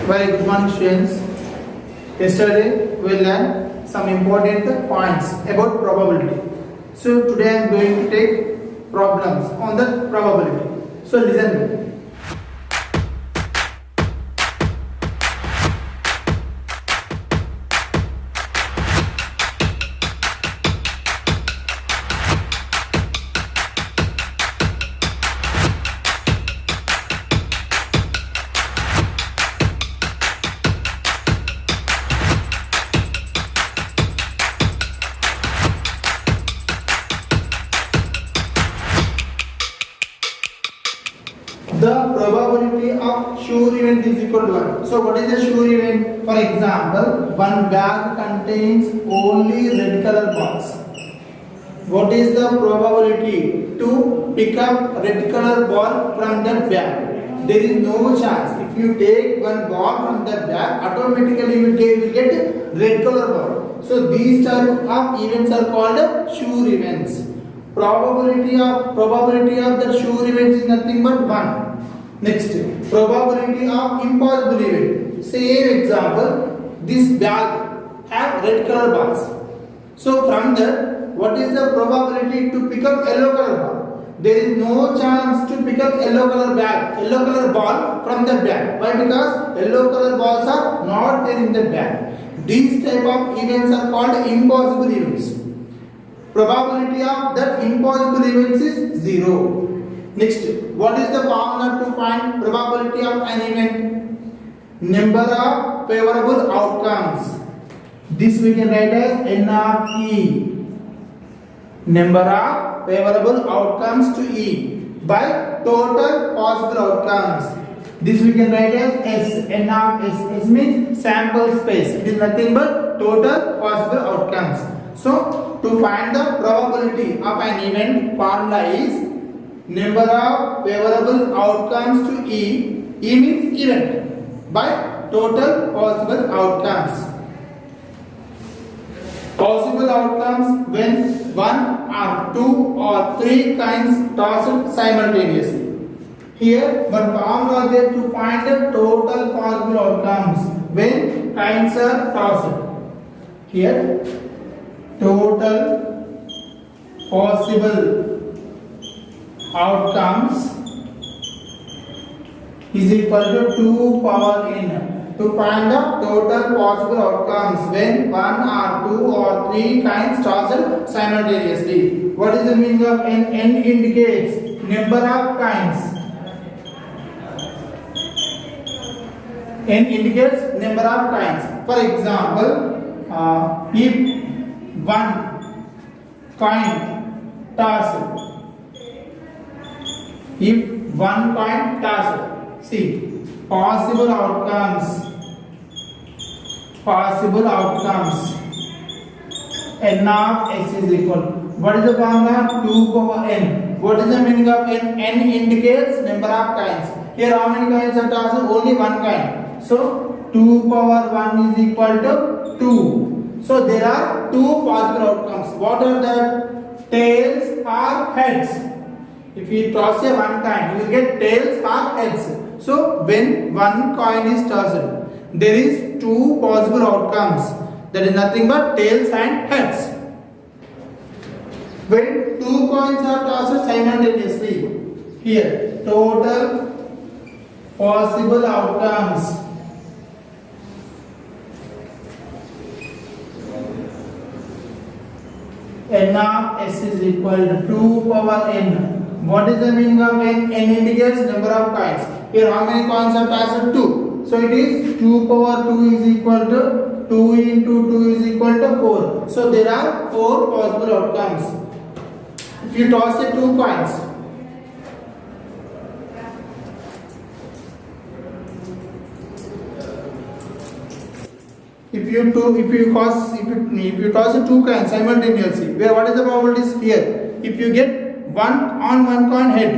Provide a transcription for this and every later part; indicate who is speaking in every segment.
Speaker 1: Very good morning, students. Yesterday we learned some important points about probability. So today I am going to take problems on the probability. So listen. The probability of sure event is equal to 1. So what is a sure event? For example, one bag contains only red color balls. What is the probability to pick up red color ball from that bag? There is no chance. If you take one ball from that bag, automatically you will get red color ball. So these type of events are called sure events. Probability of the sure event is nothing but 1. Next, probability of impossible event. Same example, this bag have red color balls. So from that, what is the probability to pick up yellow color ball? There is no chance to pick up yellow color ball from the bag. Why? Because yellow color balls are not there in the bag. These type of events are called impossible events. Probability of that impossible events is 0. Next, what is the formula to find probability of an event? Number of favorable outcomes. This we can write as N of E. Number of favorable outcomes to E by total possible outcomes. This we can write as S. N of S. S means sample space. It is nothing but total possible outcomes. So, to find the probability of an event, formula is number of favorable outcomes to E. E means event by total possible outcomes. Possible outcomes when 1 or 2 or 3 coins tossed simultaneously. Here, one formula there to find the total possible outcomes when coins are tossed. Here, total possible outcomes is equal to 2 power n. To find the total possible outcomes when 1 or 2 or 3 coins tossed simultaneously. What is the meaning of n? N indicates number of coins. N indicates number of coins. For example, if one coin tossed. If one coin tossed, see possible outcomes. N of S is equal. What is the formula? 2 power n. What is the meaning of n? N indicates number of coins. Here how many coins are tossed? Only one coin. So 2 power 1 is equal to 2. So there are 2 possible outcomes. What are the tails or heads? If you toss a one coin, you will get tails or heads. So when one coin is tossed, there is 2 possible outcomes. That is nothing but tails and heads. When 2 coins are tossed simultaneously, here total possible outcomes. N of S is equal to 2 power n. What is the meaning of n? N indicates number of coins. Here how many coins are tossed? 2. So it is 2 power 2 is equal to 2 into 2 is equal to 4. So there are 4 possible outcomes. If you toss a 2 coins, if you toss a 2 coins simultaneously, where what is the probability here? If you get one coin head,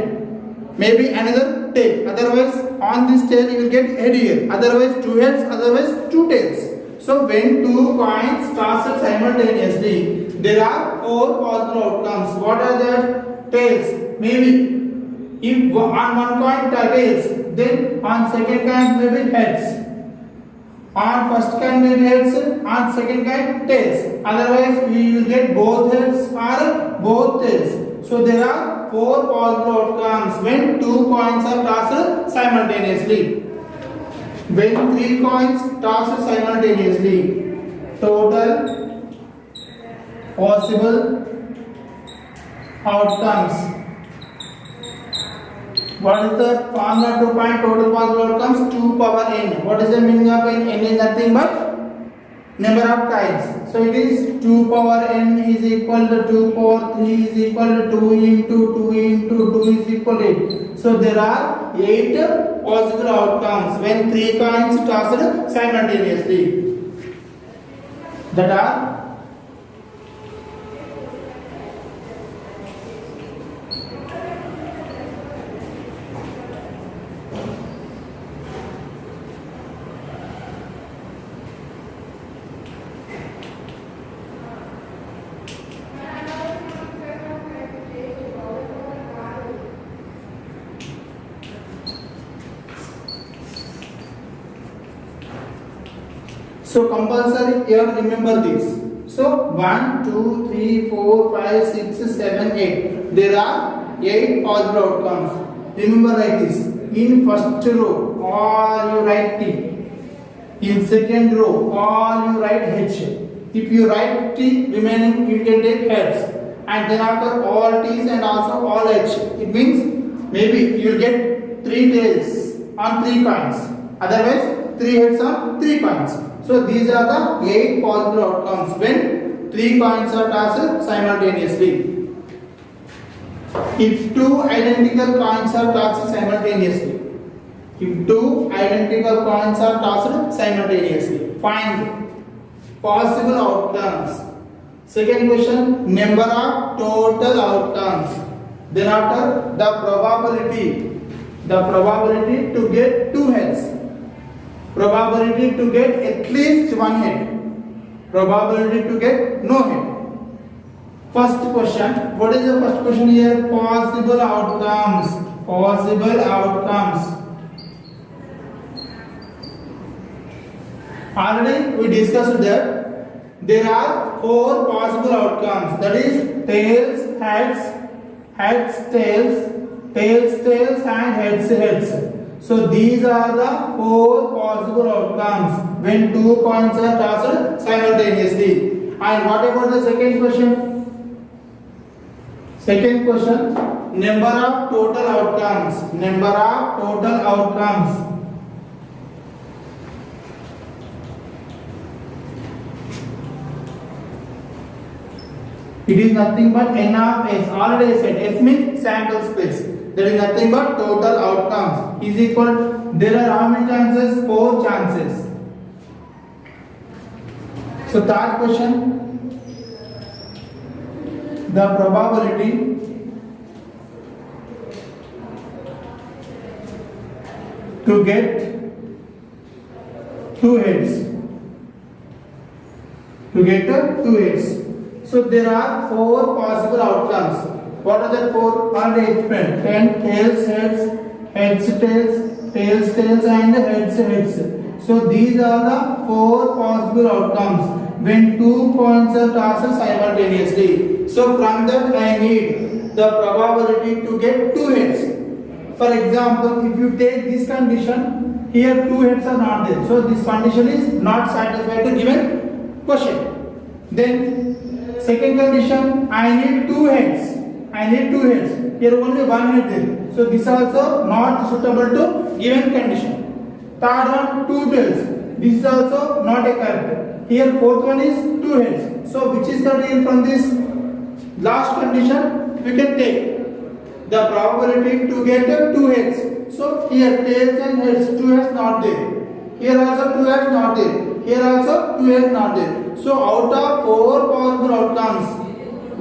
Speaker 1: maybe another tail. Otherwise, on this tail you will get head here. Otherwise, 2 heads. Otherwise, 2 tails. So when 2 coins tossed simultaneously, there are 4 possible outcomes. What are the tails? Maybe if on one coin tails, then on second coin maybe heads. On first kind will heads, on second kind tails. Otherwise, we will get both heads or both tails. So there are 4 possible outcomes when 2 coins are tossed simultaneously. When 3 coins tossed simultaneously, total possible outcomes. What is the formula to find total possible outcomes? 2 power n. What is the meaning of n? N is nothing but number of coins. So it is 2 power n is equal to 2 power 3 is equal to 2 into 2 into 2 is equal to 8. So there are 8 possible outcomes when 3 coins tossed simultaneously. That are so compulsory here remember this. So 1, 2, 3, 4, 5, 6, 7, 8. There are 8 possible outcomes. Remember like this. In first row all you write T. In second row all you write H. If you write T remaining you can take heads. And then after all T's and also all H. It means maybe you will get 3 tails on 3 coins. Otherwise 3 heads on 3 coins. So these are the 8 possible outcomes when 3 coins are tossed simultaneously. If 2 identical coins are tossed simultaneously. If 2 identical coins are tossed simultaneously. Find possible outcomes. Second question, number of total outcomes. Then after the probability to get 2 heads. Probability to get at least 1 head. Probability to get no head. First question. What is the first question here? Possible outcomes. Possible outcomes. Already we discussed that there are 4 possible outcomes. That is tails, heads, heads, tails, tails, tails, and heads, heads. So these are the 4 possible outcomes when 2 coins are tossed simultaneously. And what about the second question? Second question, number of total outcomes. Number of total outcomes. It is nothing but n of s. Already said s means sample space. There is nothing but total outcomes is equal. There are how many chances? 4 chances. So third question, the probability to get 2 heads. To get 2 heads. So there are 4 possible outcomes. What are the 4? Already explained. 10 tails, heads, heads, tails, tails, tails, and heads, heads. So these are the 4 possible outcomes when 2 coins are tossed simultaneously. So from that I need the probability to get 2 heads. For example, if you take this condition, here 2 heads are not there. So this condition is not satisfied to given question. Then second condition, I need 2 heads. I need 2 heads. Here only 1 head there. So this also not suitable to given condition. Third one, 2 tails. This is also not a correct. Here fourth one is 2 heads. So which is correct from this last condition? We can take the probability to get 2 heads. So here tails and heads, 2 heads not there. Here also 2 heads not there. Here also 2 heads not there. So out of 4 possible outcomes,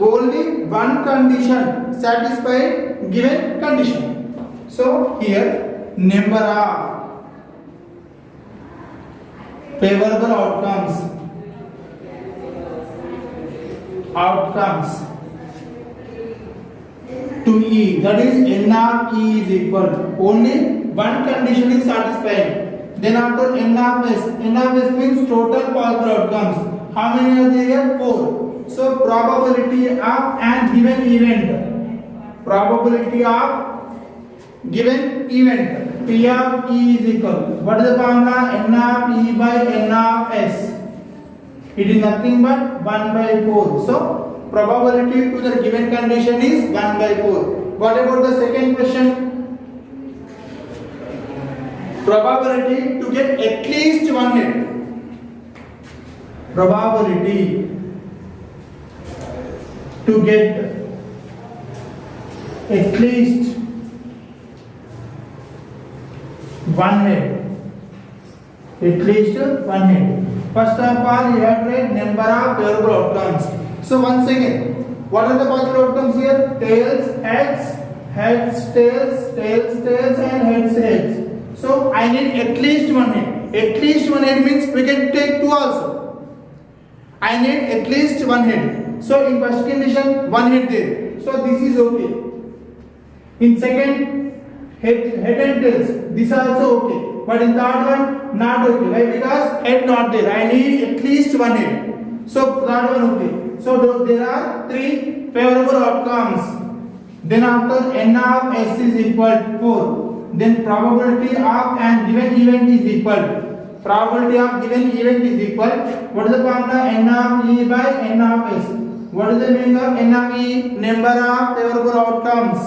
Speaker 1: only 1 condition satisfied given condition. So here number of favorable outcomes to E, that is n of E is equal. Only 1 condition is satisfied. Then after n of s. N of s means total possible outcomes. How many are there? 4. So probability of an given event. Probability of given event. P of E is equal. What is the formula? N of E by N of S. It is nothing but 1 by 4. So probability to the given condition is 1 by 4. What about the second question? Probability to get at least one hit. Probability to get at least one hit. At least one hit. First of all, you have to write number of favorable outcomes. So once again, what are the possible outcomes here? Tails, heads, heads, tails, tails, tails, and heads, heads. So I need at least one hit. At least one hit means we can take 2 also. I need at least one hit. So in first condition, one hit there. So this is okay. In second, head and tails. This also okay. But in third one, not okay. Why? Because head not there. I need at least one hit. So third one okay. So there are 3 favorable outcomes. Then after n of s is equal to 4. Then probability of an given event is equal. Probability of given event is equal. What is the formula? N of E by N of S. What is the meaning of N of E? Number of favorable outcomes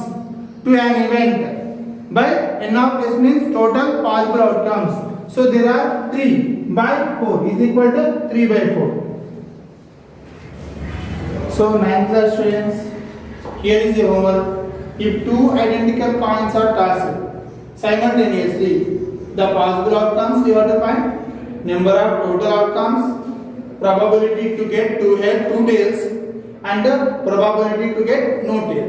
Speaker 1: to an event. By N of S means total possible outcomes. So there are 3 by 4 is equal to 3 by 4. So 9th class students, here is the homework. If 2 identical coins are tossed simultaneously, the possible outcomes you have to find, number of total outcomes, probability to get 2 heads, 2 tails, and the probability to get no tail.